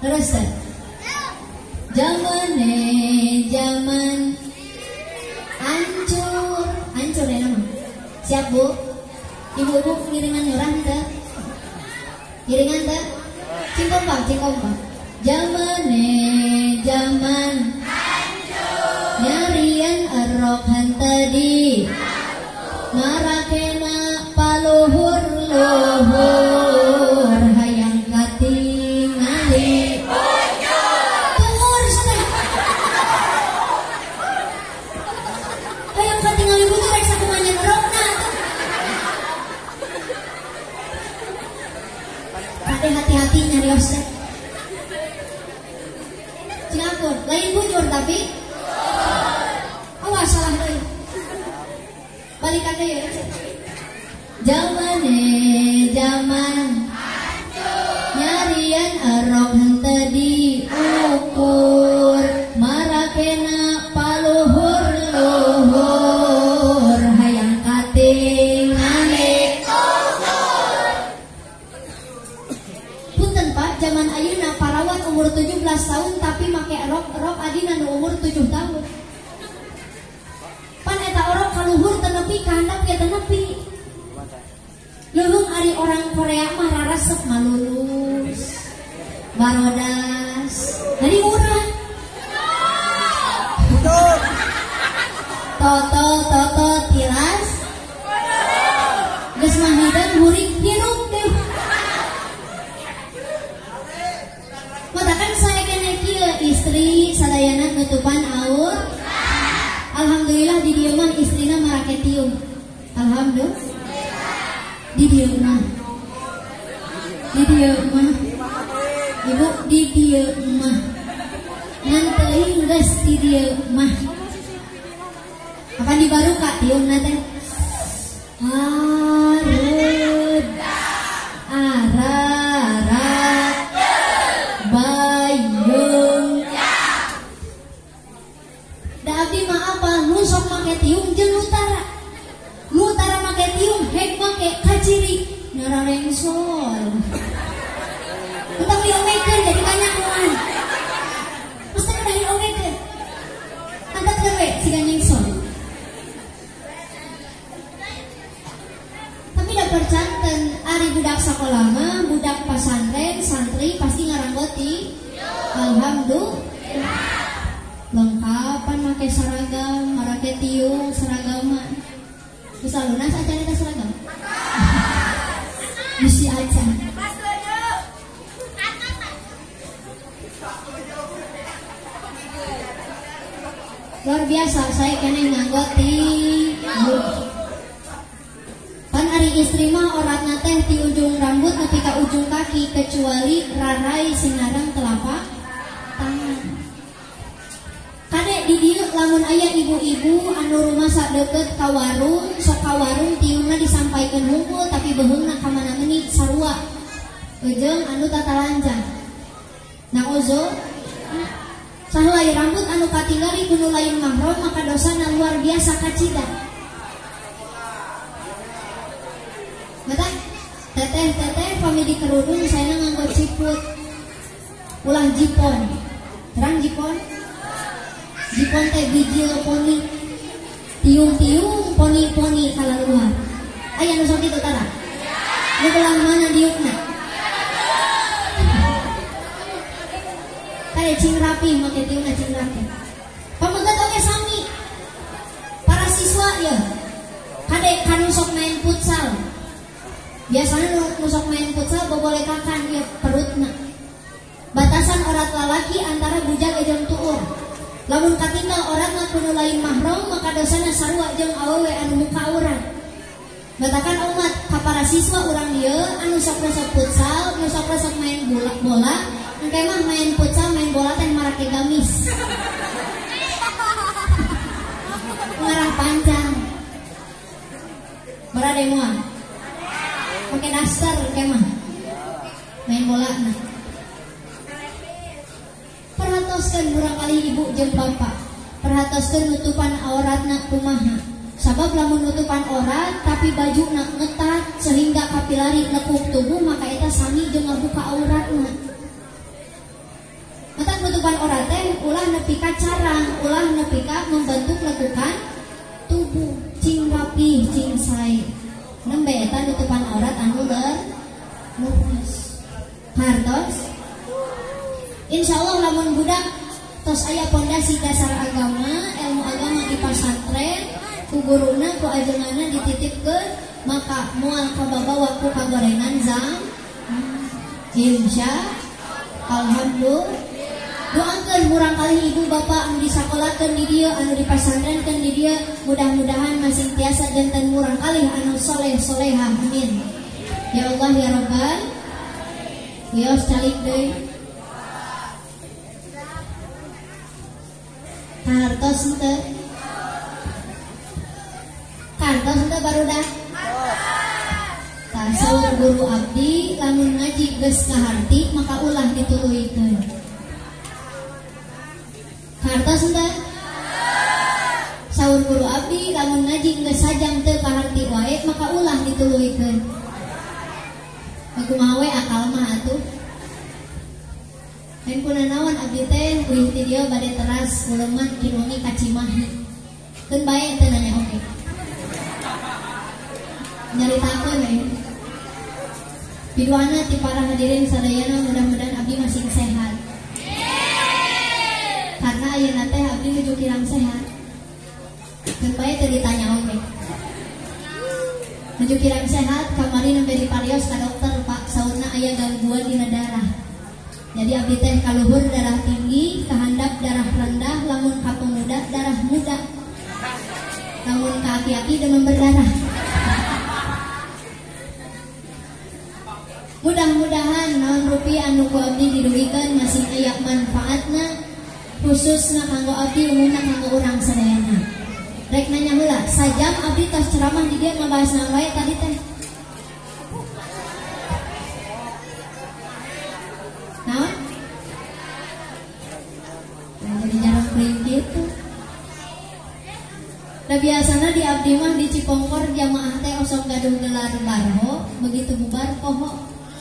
Terus teh. Zaman hancur ya nama. Siap Bu? Ibu-ibu ngiringan nyurah teh? Ngiringan teh? Cingkompak. Zaman nyarian erok hentadi marakena paluhur hayang katingali tuhur sana hayang katingali butuh rek sakumanya erokna kade hati-hati nyarios teh Cingapur, lain bujur tapi awas salah deh. Balikan deh ya. Zaman nyarian erok henteu diukur marakena paluhur hayang katingali punten Pak, zaman ayeuna parawat umur 17 tahun tapi make rok adina nu umur 7 tahun. Pan eta orok kaluhur teu nepi ka handap ge teu nepi. Leuweung ari orang Korea mah raresep malulus. Barodas. Dari murah. Betul. toto tilas geus mahideung hurik hirup deh. Matakan saya kena kieu istri sadayana nutupan aur. Alhamdulillah di dieu mah istrina marake tiung. Alhamdulillah. Di dieu mah. Ibu di dieu mah. Ngan teuing geus di dieu mah. Akan dibaruka tiungna teh. Arud ararat bayung. Da abdi mah apa? Nu sok make tiung jeung utara. Nu utara make tiung hek make kaciri nararengsol. Utang diomekeun jadi kanyakuan. Mesti udah diomekeun. Antak dewe si ganyengsol. Tapi da percanten ari budak sakola mah budak pasantren santri pasti ngaranggoti. Alhamdulillah. Lengkapan make seragam, marake tiung seragaman. Bisa lunas aja kita seragam. Bisi aja. Luar biasa saya kena nganggoti. Pan ari istri mah oratna teh ti ujung rambut nepi ka ujung kaki kecuali rarai sinarang telapak tangan. Kadek di dieu lamun aya ibu-ibu anu rumah sadeukeut ka warung, sok ka warung tiungna disampaikeun hungkul tapi beheungna ka mana meuni sarua. Ejeung anu tatalanjang. Nauzo sahelai rambut anu katinggali kudu lain mahram maka dosana luar biasa kacida. Mata teteh pami di kerudung saya nganggo ciput. Ulah jipon. Terang jipon. Jipon teh bijil poni. Tiung-tiung poni-poni kalaluar. Aya nu sok kitu tara. Nu belah mana diukna? Kaya cing rapi make tiungna cing rapi. Pamegat oge sami. Para siswa ya. Kade kanu sok main futsal. Biasanya nu sok main futsal bobolekakan ya perutna. Batasan orat lalaki antara bujang jeung tuur. Lamun katinggal oratna kudu lain mahram maka dosana sarua jeung awewe anu muka aurat. Batakan umat ka para siswa urang dieu anu sok futsal, anu sok main bola, engke mah main futsal, main bola teh marake gamis. Ngarah panjang. Berade moal. Pakai daster engke mah. Main bola nah. Perhatoskeun urang kali ibu jeung bapak. Perhatoskeun nutupan auratna kumaha. Sabab lamun nutupan aurat tapi bajuna ngetat sehingga kapilari lekuk tubuh maka eta sami jeung ngabuka auratna. Mata nutupan aurat teh ulah nepi ka carang, ulah nepi ka membentuk lekukan tubuh, cing rapi, cing sae. Nembe eta nutupan aurat anu lurus. Hartos. Insyaallah lamun budak tos aya pondasi dasar agama, ilmu agama di pesantren, ku guruna ku ajenganna dititipkeun maka moal kababawa ku kagorengan zam. Insya alhamdulillah. Doakeun murang kali ibu bapak anu disakolakeun di dieu, anu dipasantrenkeun di dieu, mudah-mudahan masing tiasa janten murang kali anu soleh-solehah. Amin. Ya Allah ya Rabbal. Wios calik deui. Kartos henteu. Kartos henteu barudak. Tasawur guru abdi lamun ngaji geus kaharti maka ulah dituluikeun. Kartos henteu. Saur guru abdi lamun ngaji geus sajang teu kaharti wae maka ulah dituluikeun. Kumaha we akal mah atuh. Handphone naon abdi teh uih ti dieu bade teras uleman kinungi ka Cimahi. Keun bae teh nanya oke. Nyaritakeun we. Biduana ti para hadirin sadayana mudah-mudahan abdi masih sehat. Karena ayeuna teh abdi nuju kirang sehat. supaya teu ditanya oge. Menuju kirang sehat, kamari nembe diparios ka dokter Pak, sauna aya gangguan dina darah. Jadi abdi teh kaluhur darah tinggi, kahandap darah rendah, lamun ka pemuda darah muda. Lamun ka aki-aki demam berdarah. Mudah-mudahan naon rupiah anu ku abdi dirugikan masih aya manfaatna, khususna kanggo abdi umumna kanggo urang sadayana. Rek nanya heula, sajam abdi tos ceramah di dieu ngabahas naon wae tadi teh? Naon? Jadi jarang pering gitu. Da biasana di abdi mah di Cipongkor jamaah teh osok gaduh gelar barho, begitu bubar poho.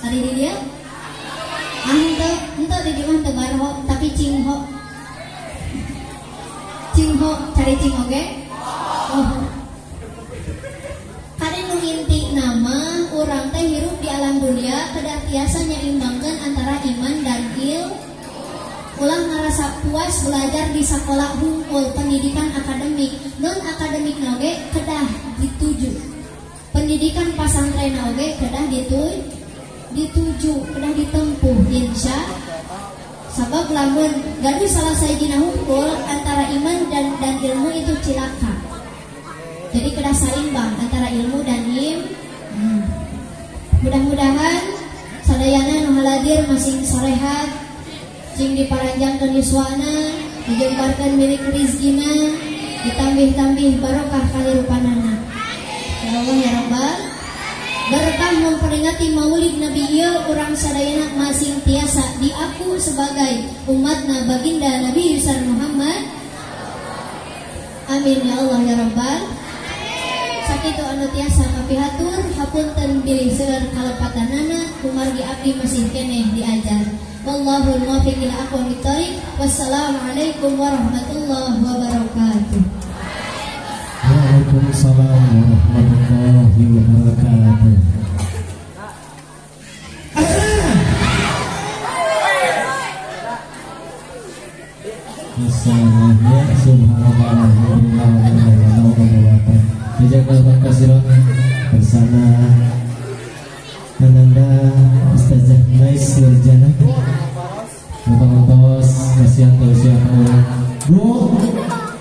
Hari di dia? Ente di dia mah teu barho, tapi cingho. Cingho, cari cing oge? Oh. Kade nu inti nama urang teh hirup di alam dunia kedah tiasa nyaimbangkeun antara iman dan ilmu. Ulah ngerasa puas belajar di sekolah hungkul pendidikan akademik, non akademik oge kedah dituju. Pendidikan pasantren oge kedah dituju, kedah ditempuh insya. Sabab lamun gaduh salah sajina hungkul antara iman dan ilmu itu cilaka. Jadi kedah saimbang antara ilmu dan Mudah-mudahan sadayana nu haladir masing sorehat, jing diparanjangkeun yuswana, dijembarkeun milik rizkina, ditambih-tambih barokah kalirupanana. Ya Allah ya Rabbal. Berkah memperingati maulid Nabi ieu urang sadayana masing tiasa diaku sebagai umatna baginda Nabi besar Muhammad. Amin ya Allah ya Rabbal. Sakitu anu tiasa kapihatur hapunten bilih seueur kalepatanana kumargi abdi masih keneh diajar. Wallahul muwaffiq ila aqwamit thoriq. Wassalamualaikum warahmatullahi wabarakatuh. Waalaikumsalam warahmatullahi wabarakatuh. Bismillah, subhanallah, walhamdulillah, jazakallahu khairan bersama Ananda Ustazah Nais Nurjana. Bapak-bapak, kasihan Bu.